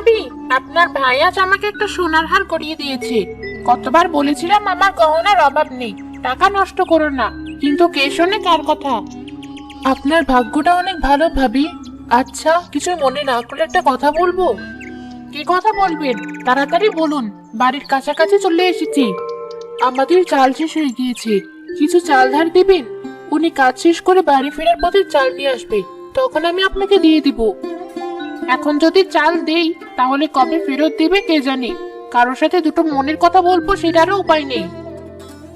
ভাবি, আপনার ভাই আজ আমাকে একটা সোনার হার গড়িয়ে দিয়েছে। কতবার বলেছিলাম আমার গহনার অভাব নেই, টাকা নষ্ট করো না, কিন্তু কে শোনে কার কথা। আপনার ভাগ্যটা অনেক ভালো ভাবি। আচ্ছা, কিছু মনে না করলে একটা কথা বলবো। কি কথা বলবেন? তাড়াতাড়ি বলুন, বাড়ির কাছাকাছি চলে এসেছি। আমাদের চাল শেষ হয়ে গিয়েছে, কিছু চাল ধার দিবেন? উনি কাজ শেষ করে বাড়ি ফেরার পথে চাল নিয়ে আসবে, তখন আমি আপনাকে দিয়ে দিব। এখন যদি চাল দেই তাহলে কবে ফেরত দিবে কে জানে। কারোর সাথে দুটো মনের কথা বলবো সেটারও উপায় নেই।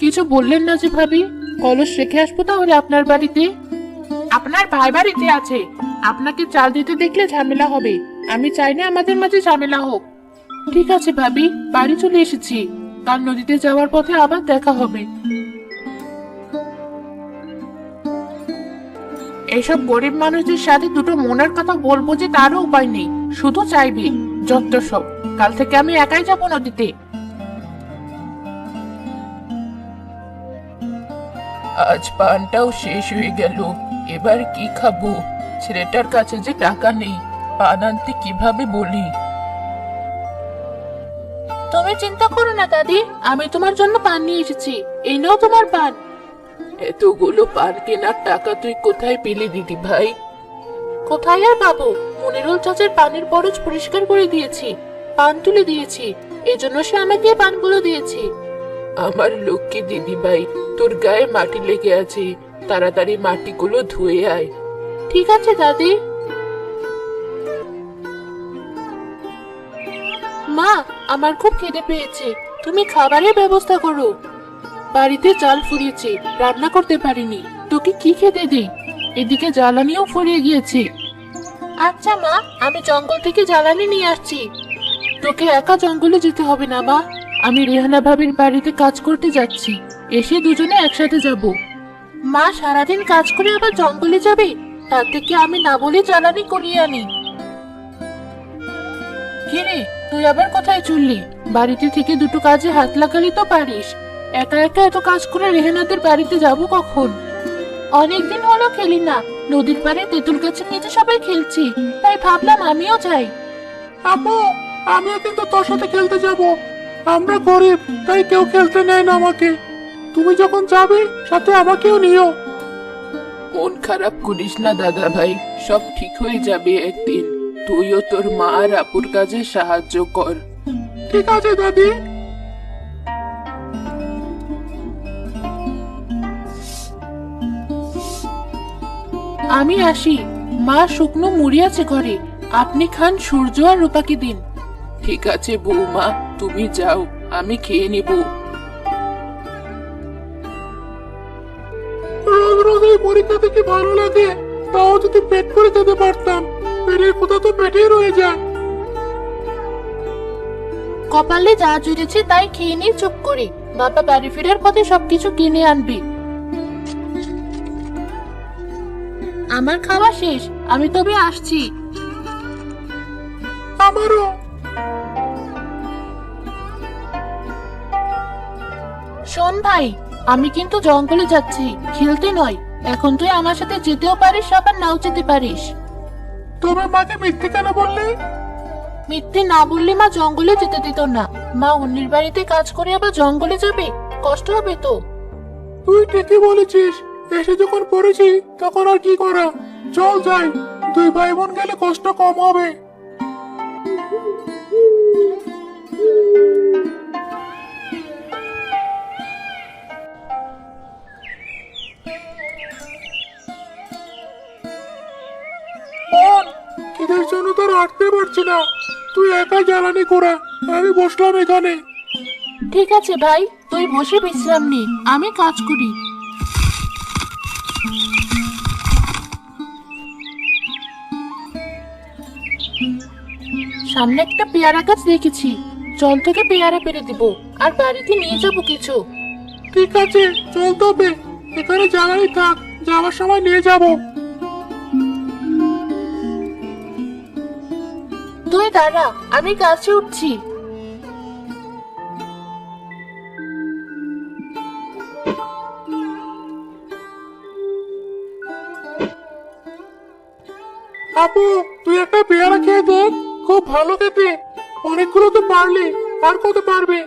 কিছু বললেন না যে ভাবি? কলস রেখে আসবো তাহলে আপনার বাড়িতে? আপনার ভাই বাড়িতে আছে, আপনাকে চাল দিতে দেখলে ঝামেলা হবে। আমি চাই না আমাদের মাঝে ঝামেলা হোক। ঠিক আছে ভাবি, বাড়ি চলে এসেছি। কাল নদীতে যাওয়ার পথে আবার দেখা হবে। এইসব গরিব মানুষদের সাথে দুটো মনের কথা বলবো যে তারও উপায় নেই, শুধু চাইবে। যত সব, কাল থেকে আমি একাই যাবো নদীতে। আজ পানটাও শেষ হয়ে গেল, এবার কি খাবো? ছেলেটার কাছে যে টাকা নেই, পান আনতে কিভাবে বলি? তুমি চিন্তা করো না দাদি, আমি তোমার জন্য পান নিয়ে এসেছি। এই নাও তোমার পান। এতগুলো পান কেনার টাকা তুই কোথায় পেলি দিদি ভাই? কোথায় আর পাবো? মনিরুল চাচার পানের বরজ পরিষ্কার করে দিয়েছি, পান তুলে দিয়েছি, এজন্য সে আমাকে পানগুলো দিয়েছে। আমার লক্ষ্মী দিদি ভাই, তোর গায়ে মাটি লেগে আছে, তাড়াতাড়ি মাটিগুলো ধুয়ে আয়। ঠিক আছে দাদি। মা, আমার খুব খিদে পেয়েছে, তুমি খাবারের ব্যবস্থা করো। বাড়িতে চাল ফুরিয়েছে, রান্না করতে পারিনি, তোকে কি খেতে দেই? এদিকে জ্বালানিও ফুরিয়ে গিয়েছে। আচ্ছা মা, আমি জঙ্গল থেকে জ্বালানি নিয়ে আসছি। তোকে একা জঙ্গলে যেতে হবে না মা, আমি রেহানা ভাবির বাড়িতে কাজ করতে যাচ্ছি, এসে দুজনে একসাথে যাব। মা সারাদিন কাজ করে আবার জঙ্গলে যাবে, তার থেকে আমি না বলে জ্বালানি করিয়ে আনি। কিরে, তুই আবার কোথায় চললি? বাড়িতে থেকে দুটো কাজে হাত লাগালি তো পারিস, একা একা এত কাজ করে রেহানাদের বাড়িতে যাব কখন? অনেকদিন হলো খেলি না, নদীর পাড়ে তেঁতুল গাছের নিচে সবাই খেলছি, তাই ভাবলাম আমিও যাই। আম্মু, আমিও কিন্তু তোর সাথে খেলতে যাব। আমরা গরিব, তাই কেউ খেলতে নেয় না আমাকে। তুমি যখন যাবে সাথে আমাকেও নিও। মন খারাপ করিস না দাদা ভাই, সব ঠিক হয়ে যাবে একদিন। তুইও তোর মা আর আপুর কাজে সাহায্য কর। ঠিক আছে দাদি। আমি আসি, মা শুকনো মুড়ি আছে ঘরে, আপনি খান, সূর্য আর রূপাকে দিন। ঠিক আছে বৌমা, তুমি যাও, আমি খেয়ে নিব। রোজ রোজ এই মুড়ি খেতে কি ভালো লাগে? তাও যদি পেট ভরে খেতে পারতাম। পেটের কথা তো পেটেই রয়ে যায়। কপালে যা জুড়েছে তাই খেয়ে নিয়ে চুপ করে, বাবা বাড়ি ফেরার পথে সবকিছু কিনে আনবে। আমার খাওয়া শেষ, আমি তবে আসছি। আমারও। শোন ভাই, আমি কিন্তু জঙ্গলে যাচ্ছি, খেলতে নয়। এখন তুই আমার সাথে যেতেও পারিস, আবার নাও যেতে পারিস। তবে মাকে মিথ্যে কেন বললে? মিথ্যে না বললে মা জঙ্গলে যেতে দিত না। মা অন্যের বাড়িতে কাজ করে আবার জঙ্গলে যাবে, কষ্ট হবে তো। তুই ঠিকই বলেছিস, এসে যখন পড়েছি তখন আর কি করা। চল যাই, দুই ভাই বোন গেলে কষ্ট কম হবে। বোন, খিদের জন্য তোর হাঁটতে পারছি না, তুই একা জ্বালানি করা, আমি বসলাম এখানে। ঠিক আছে ভাই, তুই বসে বিশ্রাম নে, আমি কাজ করি। সামনে একটা পেয়ারা গাছ দেখেছি, জল থেকে পেয়ারা পেরে দিব, আর বাড়িতে নিয়ে যাবো কিছু। ঠিক আছে, চল তবে, এখানে জ্বালানি থাক, যাওয়ার সময় নিয়ে যাব। তুই দাঁড়া, আমি গাছে উঠছি। আপু, তুই একটা পেয়ারা খেয়ে দেখ, খুব ভালো খেতে। অনেকগুলো তো পারলে, আর কত পারবে?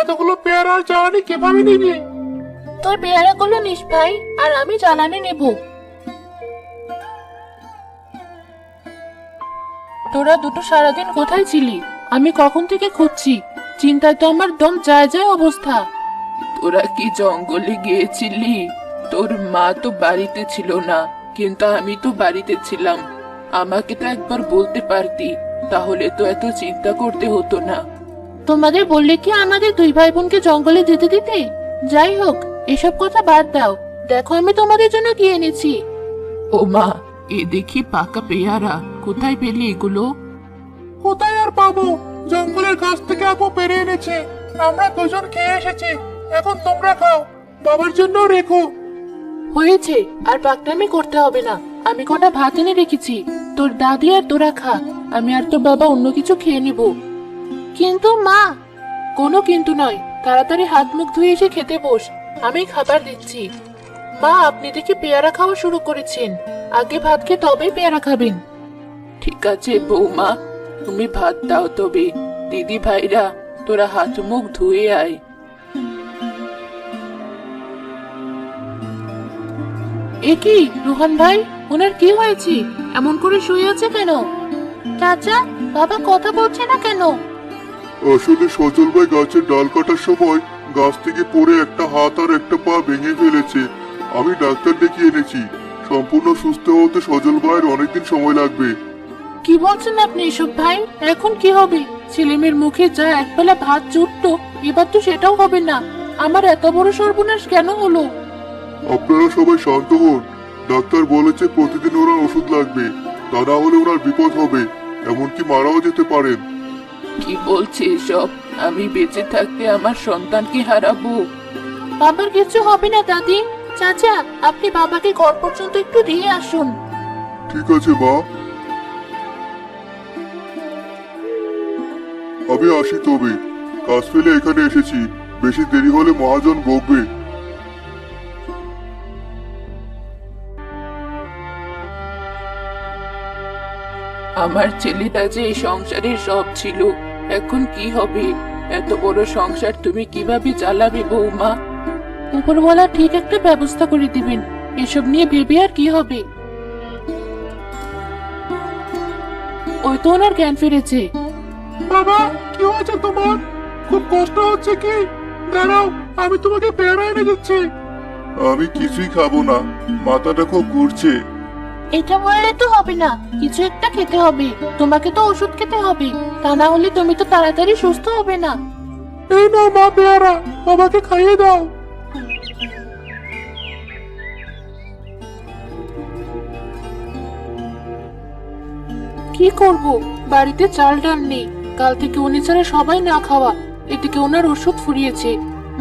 এতগুলো পেয়ারা আর জ্বালানি কিভাবে নিবি? তোর পেয়ারাগুলো নিস ভাই, আর আমি জ্বালানি নেব। তোরা দুটো সারাদিন কোথায় ছিলি? আমি কখন থেকে খুঁজছি, চিন্তায় তো আমার দম যায় যায় অবস্থা। তোরা কি জঙ্গলে গিয়েছিলি? তোর মা তো বাড়িতে ছিল না, কিন্তু আমি তো বাড়িতে ছিলাম। আমাকে তো একবার বলতে পারতি, তাহলে তো এত চিন্তা করতে হতো না। তোমাদের বললে কি আমাদের দুই ভাই বোনকে জঙ্গলে যেতে দিতে? যাই হোক, এসব কথা বাদ দাও। দেখো আমি তোমাদের জন্য কি এনেছি। ও মা, এ দেখি পাকা পেয়ারা। কোথায় পেলি এগুলো? কোথায় আর পাবো? জঙ্গলের গাছ থেকে আপু পেরে এনেছে। আমরা দুজন খেয়ে এসেছি, এখন তোমরা খাও, বাবার জন্য রেখো। হয়েছে, আর পাকনামি করতে হবে না। আমি কটা ভাত এনে রেখেছি, তোর দাদি আর তোরা খা। আমি আর তোর বাবা অন্য কিছু খেয়ে নিব। কিন্তু মা। কোনো কিন্তু নয়, তাড়াতাড়ি হাত মুখ ধুয়ে এসে খেতে বস। আমি খাবার দিচ্ছি। মা, আপনি দেখি পেয়ারা খাওয়া শুরু করেছেন। আগে ভাত খেয়ে তবেই পেয়ারা খাবেন। ঠিক আছে বৌমা, তুমি ভাত দাও তবে। দিদি ভাইরা, তোরা হাত মুখ ধুয়ে আয়। এ কি রোহান ভাই, ওনার কি হয়েছে? এমন করে শুয়ে আছে কেন? চাচা, বাবা কথা বলছে না কেন? আসলে সজল ভাই গাছের ডাল কাটার সময় গাছ থেকে পড়ে একটা হাত আর একটা পা ভেঙে ফেলেছে। আমি ডাক্তার দেখিয়ে এনেছি। সম্পূর্ণ সুস্থ হতে সজল ভাইয়ের অনেকদিন সময় লাগবে। কি বলছেন আপনি এসব ভাই? এখন কি হবে? ছেলেমেয়ের মুখে যা একবেলা ভাত জুটতো, এবার তো সেটাও হবে না। আমার এত বড় সর্বনাশ কেন হলো? আপনারা সবাই শান্ত হন। ডাক্তার বলেছে প্রতিদিন ওনার ওষুধ লাগবে, তা না হলে ওনার বিপদ হবে, এমনকি মারাও যেতে পারেন। কি বলছে এসব? আমি বেঁচে থাকতে আমার সন্তানকে হারাবো? বাবার কিছু হবে না দাদি। চাচা, আপনি বাবাকে ঘর পর্যন্ত একটু দিয়ে আসুন। ঠিক আছে মা, আমি আসি তবে। কাজ ফেলে এখানে এসেছি, বেশি দেরি হলে মহাজন বকবে। আমার ছেলেটা যে এই সংসারের সব ছিল, এখন কি হবে? এত বড় সংসার তুমি কিভাবে চালাবে বৌমা? উপরওয়ালা ঠিক একটা ব্যবস্থা করে দিবেন। এসব নিয়ে ভেবে আর কি হবে? ওই তো ওনার জ্ঞান ফিরেছে। বাবা, কি হয়েছে তোমার? খুব কষ্ট হচ্ছে কি? দাঁড়াও, আমি তোমাকে পেয়ারা এনে দিচ্ছি। আমি কিছুই খাবো না, মাথাটা খুব ঘুরছে। এটা বললে তো হবে না, কিছু একটা খেতে হবে। তোমাকে তো ওষুধ খেতে হবে, তা না হলে তুমি তো তাড়াতাড়ি সুস্থ হবে না। এই নাও মা পেয়ারা, বাবাকে খাইয়ে দাও। কি করব? বাড়িতে চাল ডাল নেই। কাল থেকে উনি ছাড়া সবাই না খাওয়া। এদিকে ওনার ওষুধ ফুরিয়েছে,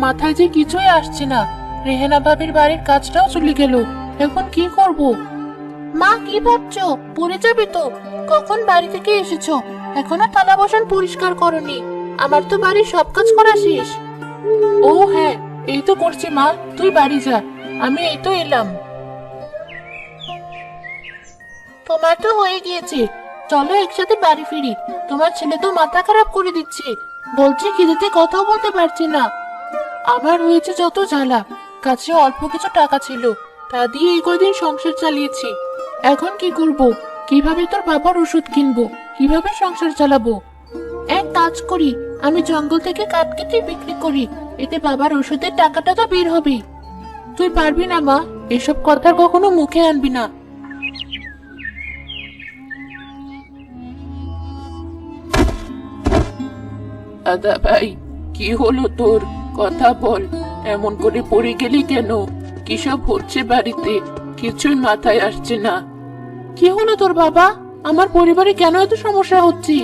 মাথায় যে কিছুই আসছে না। রেহেনা ভাবির বাড়ির কাজটাও চলে গেল। এখন কি করব? মা, কি ভাবছো? পড়ে যাবে তো। কখন বাড়ি থেকে এসেছো, এখনো থালা বাসন পরিষ্কার করনি। আমার তো বাড়ির সব কাজ করা শেষ। ও হ্যাঁ, এই তো করছি মা, তুই বাড়ি যা, আমি এই তো এলাম। তোমার তো হয়ে গিয়েছে, চলো একসাথে বাড়ি ফিরি। তোমার ছেলে তো মাথা খারাপ করে দিচ্ছে, বলছে খিদেতে কথাও বলতে পারছি না। আমার হয়েছে যত জ্বালা। কাছে অল্প কিছু টাকা ছিল, তা দিয়ে এই কদিন সংসার চালিয়েছি। এখন কি করব? কিভাবে তোর বাবার ওষুধ কিনবো? কিভাবে সংসার চালাবো? এক কাজ করি, আমি জঙ্গল থেকে কাঠ কেটে বিক্রি করি, এতে বাবার ওষুধের টাকাটা তো বের হবে। তুই পারবি না মা, এসব কথা কখনো মুখে আনবি না। দাদা ভাই, কি হলো তোর? কথা বল, এমন করে পড়ে গেলি কেন? কি সব হচ্ছে বাড়িতে? কিছুই মাথায় আসছে না। কি হলো তোর বাবা? আমার পরিবারে কেন এত সমস্যা হচ্ছে?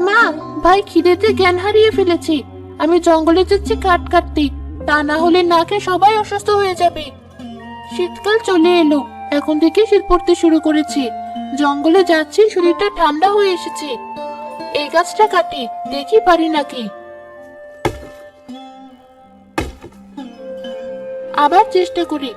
মা, ভাই খিদেতে জ্ঞান হারিয়ে ফেলেছে। আমি জঙ্গলে যাচ্ছি কাঠ কাটতে, তা না হলে না খেয়ে সবাই অসুস্থ হয়ে যাবে। শীতকাল চলে এলো, এখন থেকে শীত পড়তে শুরু করেছে। জঙ্গলে যাচ্ছি, শরীরটা ঠান্ডা হয়ে এসেছে। এই গাছটা কাটি, দেখি পারি নাকি। আবার চেষ্টা করি।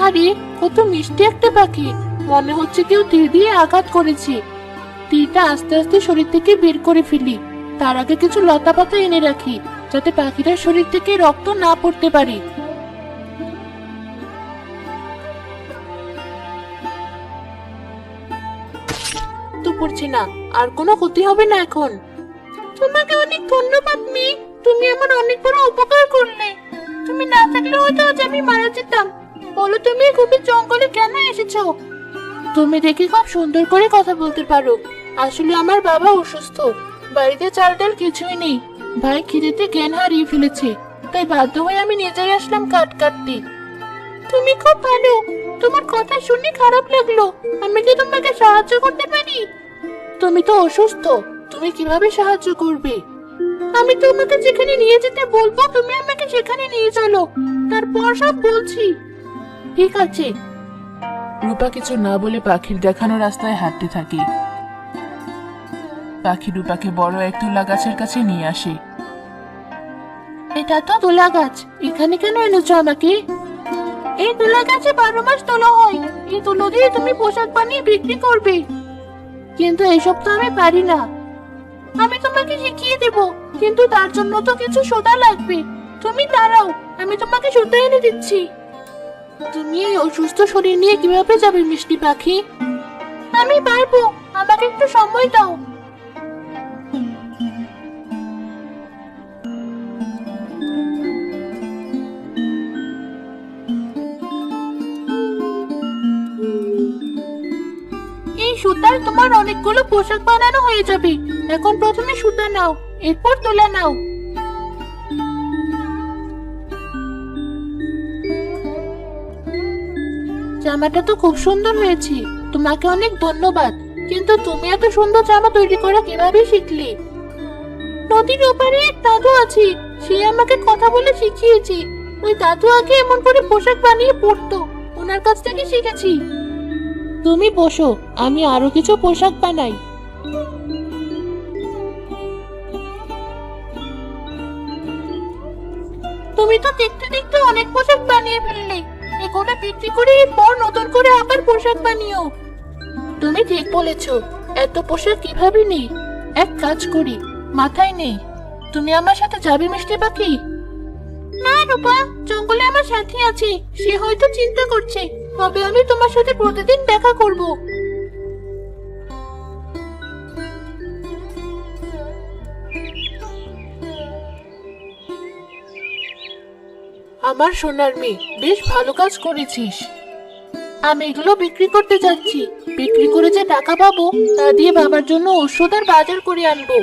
আহারে, কত মিষ্টি একটা পাখি। মনে হচ্ছে কেউ তীর দিয়ে আঘাত করেছে। তীরটা আস্তে আস্তে শরীর থেকে বের করে ফেলি। তার আগে কিছু লতা পাতা এনে রাখি, যাতে পাখিটার শরীর থেকে রক্ত না পড়তে পারে। তো পড়ছে না, আর কোনো ক্ষতি হবে না এখন। তোমাকে অনেক ধন্যবাদ মেয়ে, তুমি আমার অনেক বড় উপকার করলে। তুমি না থাকলে হয়তো আজ আমি মারা যেতাম। বলো, তুমি খুবই জঙ্গলে কেন এসেছো? তুমি দেখি খুব সুন্দর করে কথা বলতে পারো। আসলে আমার বাবা অসুস্থ, বাড়িতে চাল ডাল কিছুই নেই। ভাই খিদেতে জ্ঞান হারিয়ে ফেলেছে, তাই বাধ্য হয়ে আমি নিজেই আসলাম কাঠ কাটতে। তুমি খুব ভালো, তোমার কথা শুনে খারাপ লাগলো। আমি কি তোমাকে সাহায্য করতে পারি? তুমি তো অসুস্থ, তুমি কিভাবে সাহায্য করবে? আমি তোমাকে যেখানে নিয়ে যেতে বলবো তুমি আমাকে সেখানে নিয়ে চলো, তারপর সব বলছি। ঠিক আছে। রূপা কিছু না বলে পাখির দেখানো রাস্তায় হাঁটতে থাকে। পাখি রূপাকে বড় এক তুলা গাছের কাছে নিয়ে আসে। এটা তো তুলা গাছ, এখানে কেন এনেছো আমাকে? এই তুলা গাছে 12 মাস তুলো হয়। এই তুলো দিয়ে তুমি পোশাক বানিয়ে বিক্রি করবে। কিন্তু এসব তো আমি পারি না। আমি তোমাকে শিখিয়ে দেব, কিন্তু তার জন্য তো কিছু সুতা লাগবে। তুমি দাঁড়াও, আমি তোমাকে সুতা এনে দিচ্ছি। তুমি এই অসুস্থ শরীর নিয়ে কিভাবে যাবে মিষ্টি পাখি? আমি পারবো, আমাকে একটু সময় দাও। এই সুতায় তোমার অনেকগুলো পোশাক বানানো হয়ে যাবে। এখন প্রথমে সুতা নাও, এরপর তুলা নাও। জামাটা তো খুব সুন্দর হয়েছে, তোমাকে অনেক ধন্যবাদ। কিন্তু তুমি এত সুন্দর জামা তৈরি করা কিভাবে শিখলে? নদীর ওপারে এক দাদু আছে, সে আমাকে কথা বলে শিখিয়েছে। ওই দাদু আগে এমন করে পোশাক বানিয়ে পরতো, ওনার কাছ থেকে শিখেছি। তুমি বসো, আমি আরো কিছু পোশাক বানাই। তুমি তো দেখতে দেখতে অনেক পোশাক বানিয়ে ফেললে। এগুলো বিক্রি করে এরপর নতুন করে আবার পোশাক বানিও। তুমি ঠিক বলেছো, এত পোশাক কিভাবে নেই? এক কাজ করি, মাথায় নেই। তুমি আমার সাথে যাবে মিষ্টি পাখি? না রূপা, জঙ্গলে আমার সাথী আছে, সে হয়তো চিন্তা করছে। তবে আমি তোমার সাথে প্রতিদিন দেখা করব। আমার সোনার মেয়ে, বেশ ভালো কাজ করেছিস। আমি এগুলো বিক্রি করতে যাচ্ছি। বিক্রি করে যে টাকা পাবো তা দিয়ে বাবার জন্য ওষুধ আর বাজার করে আনবো।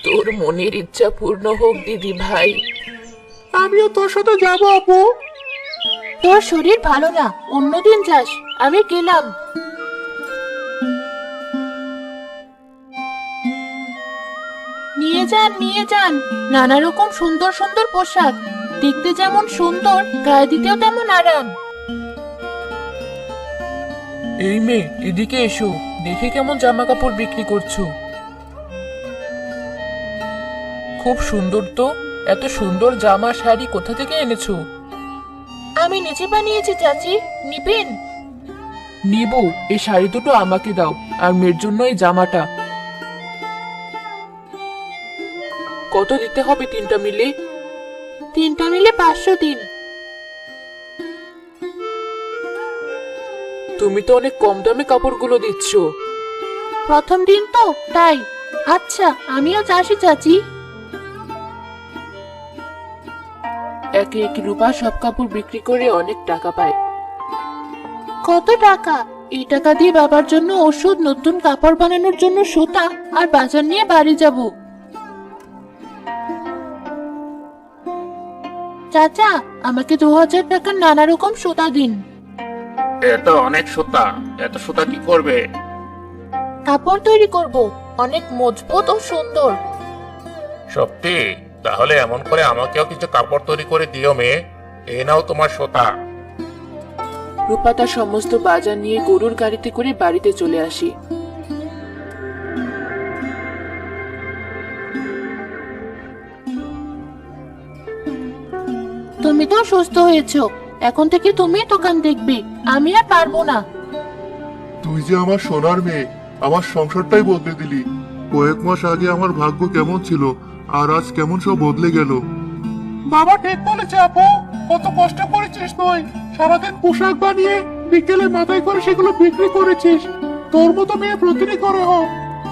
তোর মনের ইচ্ছা পূর্ণ হোক দিদি ভাই। আমিও তোর সাথে যাবো আপু। তোর শরীর ভালো না, অন্যদিন যাস। আমি গেলাম। নিয়ে যান, নিয়ে যান, নানা রকম সুন্দর সুন্দর পোশাক। দেখতে যেমন সুন্দর, গায়ে দিতেও তেমন আরাম। এই মেয়ে, এদিকে এসো, দেখে কেমন জামা কাপড় বিক্রি করছো। খুব সুন্দর তো। এত সুন্দর জামা শাড়ি কোথা থেকে এনেছো? আমি নিজে বানিয়েছি চাচি, নিবেন? নিব। এই শাড়ি দুটো আমাকে দাও, আর মেয়ের জন্য এই জামাটা। কত দিতে হবে তিনটা মিলে? তিনটা মিলে 500 দিন। তুমি তো অনেক কম দামে কাপড়গুলো দিচ্ছ। প্রথম দিন তো তাই। আচ্ছা, আমিও যাচ্ছি চাচি। একে একে রূপা সব কাপড় বিক্রি করে অনেক টাকা পায়। কত টাকা? এই টাকা দিয়ে বাবার জন্য ওষুধ, নতুন কাপড় বানানোর জন্য সুতা আর বাজার নিয়ে বাড়ি যাব। চাচা, আমাকে 2000 টাকার নানা রকম সুতা দিন। এত অনেক সুতা, এত সুতা কি করবে? কাপড় তৈরি করব, অনেক মজবুত ও সুন্দর। সত্যি? তাহলে এমন করে আমাকেও কিছু কাপড় তৈরি করে দিও মেয়ে। এই নাও তোমার সুতা। রূপা তার সমস্ত বাজার নিয়ে গরুর গাড়িতে করে বাড়িতে চলে আসে। তুমি তো সুস্থ হয়েছো, এখন থেকে তুমি দোকান দেখবে, আমি আর পারবো না। তুই যে আমার সোনার মেয়ে, আমার সংসারটাই বদলে দিলি। কয়েক মাস আগে আমার ভাগ্য কেমন ছিল, আর আজ কেমন সব বদলে গেল। বাবা ঠিক বলেছে আপু, কত কষ্ট করেছিস তুই। সারাদিন পোশাক বানিয়ে বিকেলে মাথায় করে সেগুলো বিক্রি করেছিস। তোর মতো মেয়ে প্রতিদিনই করে হোক।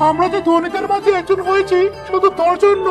আমরা যে ধনীদের মাঝে একজন হয়েছি শুধু তোর জন্য।